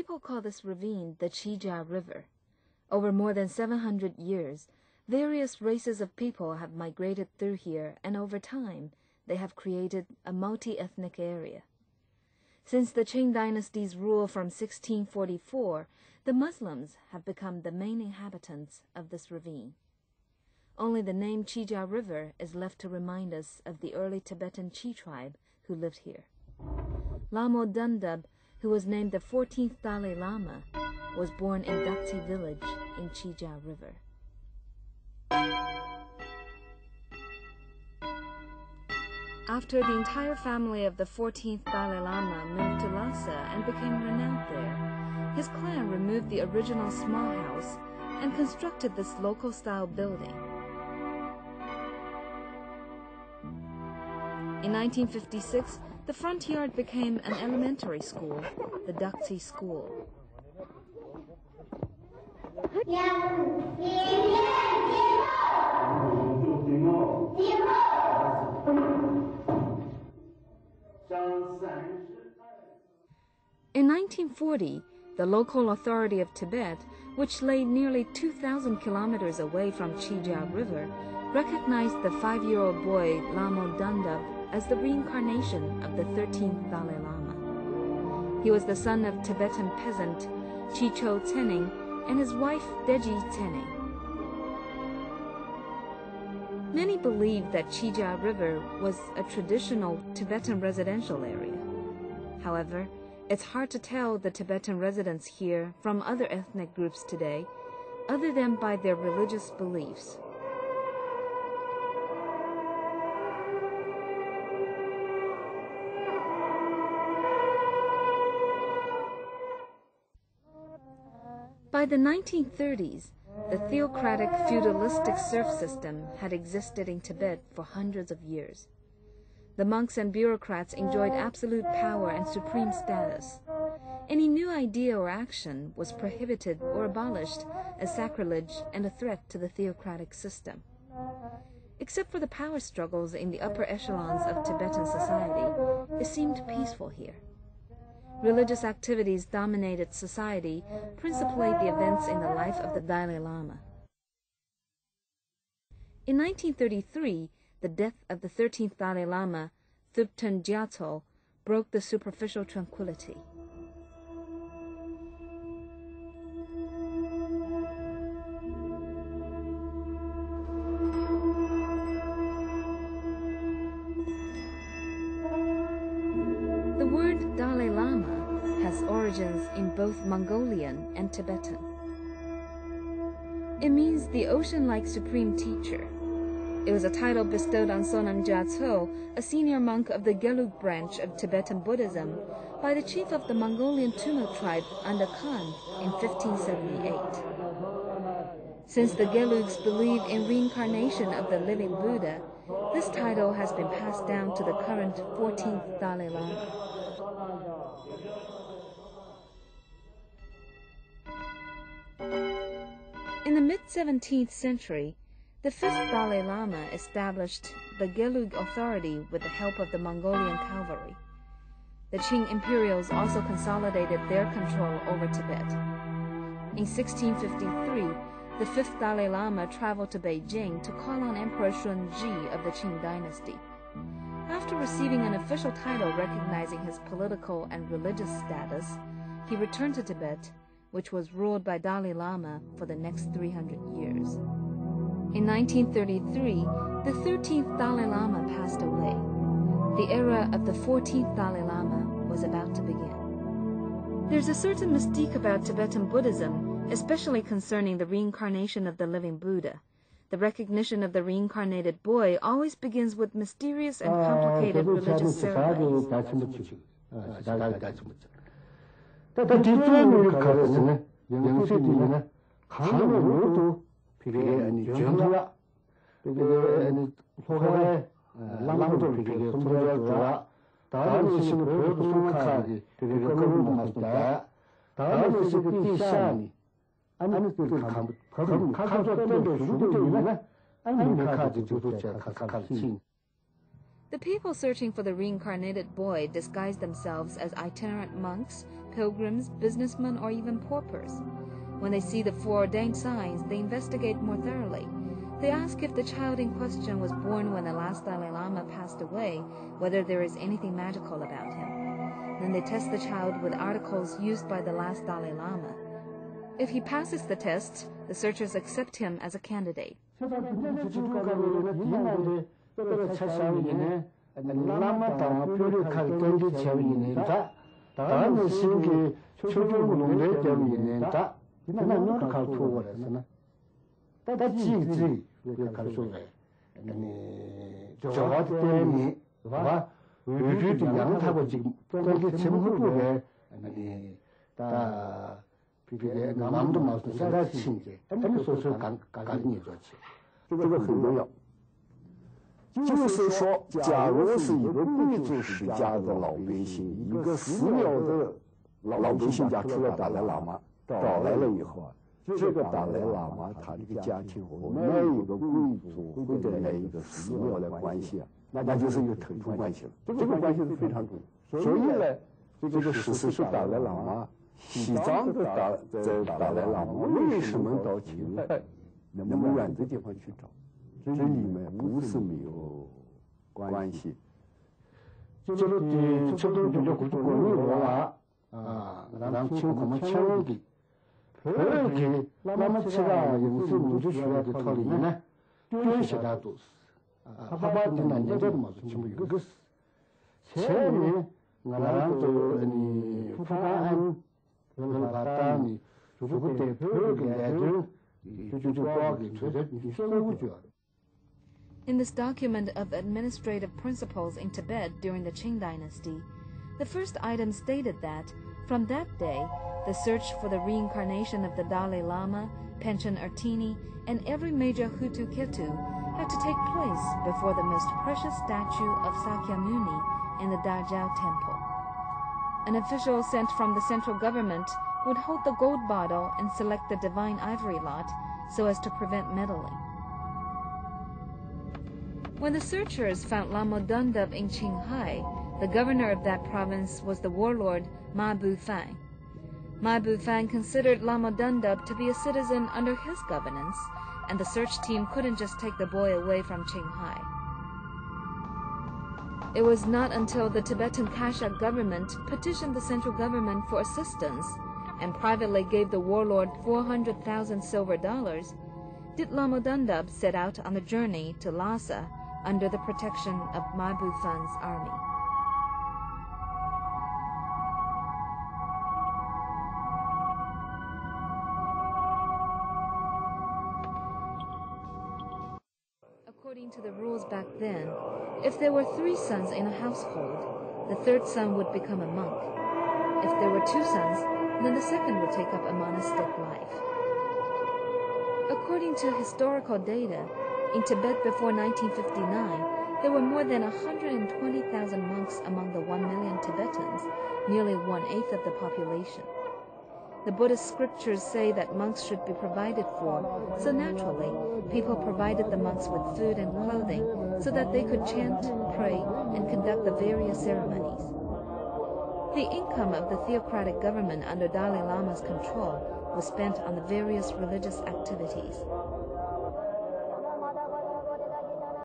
People call this ravine the Chija River. Over more than 700 years, various races of people have migrated through here, and over time, they have created a multi-ethnic area. Since the Qing dynasty's rule from 1644, the Muslims have become the main inhabitants of this ravine. Only the name Chija River is left to remind us of the early Tibetan Chi tribe who lived here. Lama Dundab, who was named the 14th Dalai Lama, was born in Dakti village in Chija River. After the entire family of the 14th Dalai Lama moved to Lhasa and became renowned there, his clan removed the original small house and constructed this local-style building. In 1956, the front yard became an elementary school, the Dakti School. In 1940, the local authority of Tibet, which lay nearly 2,000 kilometers away from Chija River, recognized the 5-year-old boy Lama Dundab as the reincarnation of the 13th Dalai Lama. He was the son of Tibetan peasant Chicho Tsening and his wife Deji Tsening. Many believe that Chija River was a traditional Tibetan residential area. However, it's hard to tell the Tibetan residents here from other ethnic groups today, other than by their religious beliefs. By the 1930s, the theocratic feudalistic serf system had existed in Tibet for hundreds of years. The monks and bureaucrats enjoyed absolute power and supreme status. Any new idea or action was prohibited or abolished as sacrilege and a threat to the theocratic system. Except for the power struggles in the upper echelons of Tibetan society, it seemed peaceful here. Religious activities dominated society, principally the events in the life of the Dalai Lama. In 1933, the death of the 13th Dalai Lama, Thubten Gyatso, broke the superficial tranquility. The word Dalai Lama has origins in both Mongolian and Tibetan. It means the ocean-like supreme teacher. It was a title bestowed on Sonam Gyatso, a senior monk of the Gelug branch of Tibetan Buddhism, by the chief of the Mongolian Tumuk tribe under Khan in 1578. Since the Gelugs believe in reincarnation of the living Buddha, this title has been passed down to the current 14th Dalai Lama. In the mid-17th century, the 5th Dalai Lama established the Gelug authority with the help of the Mongolian cavalry. The Qing imperials also consolidated their control over Tibet. In 1653, the 5th Dalai Lama traveled to Beijing to call on Emperor Shunji of the Qing dynasty. After receiving an official title recognizing his political and religious status, he returned to Tibet, which was ruled by Dalai Lama for the next 300 years. In 1933, the 13th Dalai Lama passed away. The era of the 14th Dalai Lama was about to begin. There's a certain mystique about Tibetan Buddhism, especially concerning the reincarnation of the living Buddha. The recognition of the reincarnated boy always begins with mysterious and complicated religious ceremonies. The people searching for the reincarnated boy disguised themselves as itinerant monks, pilgrims, businessmen, or even paupers. When they see the foreordained signs, they investigate more thoroughly. They ask if the child in question was born when the last Dalai Lama passed away, whether there is anything magical about him. Then they test the child with articles used by the last Dalai Lama. If he passes the test, the searchers accept him as a candidate.就是说，假如是一个贵族世家的老百姓，一个寺庙的老百姓家出了达赖喇嘛，找来了以后啊，这个达赖喇嘛他这个家庭和那一个贵族或者那一个寺庙的关系啊，那就是一个特殊关系了。这个关系是非常重要。所以呢，这个14世达赖喇嘛，西藏的达赖喇嘛为什么到清代那么远的地方去找？这里面不是没有关系。就是这都比较古国内罗娃啊，让清我们强的，而且那么这个有时民族学的套里呢，这些大都是啊，他把的那年代的嘛是全部有个是。前面俺做你富安，和把他你如果得票给来就报给出的你生活觉得。In this document of administrative principles in Tibet during the Qing dynasty, the first item stated that, from that day, the search for the reincarnation of the Dalai Lama, Panchen Artini, and every major Hutu Ketu had to take place before the most precious statue of Sakyamuni in the Dajiao temple. An official sent from the central government would hold the gold bottle and select the divine ivory lot so as to prevent meddling. When the searchers found Lama Dundub in Qinghai, the governor of that province was the warlord Ma Bufang. Ma Bufang considered Lama Dundub to be a citizen under his governance, and the search team couldn't just take the boy away from Qinghai. It was not until the Tibetan Kashak government petitioned the central government for assistance and privately gave the warlord 400,000 silver dollars did Lama Dundub set out on the journey to Lhasa under the protection of Ma Bufang's army. According to the rules back then, if there were 3 sons in a household, the 3rd son would become a monk. If there were 2 sons, then the 2nd would take up a monastic life. According to historical data, in Tibet before 1959, there were more than 120,000 monks among the 1 million Tibetans, nearly 1/8 of the population. The Buddhist scriptures say that monks should be provided for, so naturally, people provided the monks with food and clothing so that they could chant, pray, and conduct the various ceremonies. The income of the theocratic government under Dalai Lama's control was spent on the various religious activities.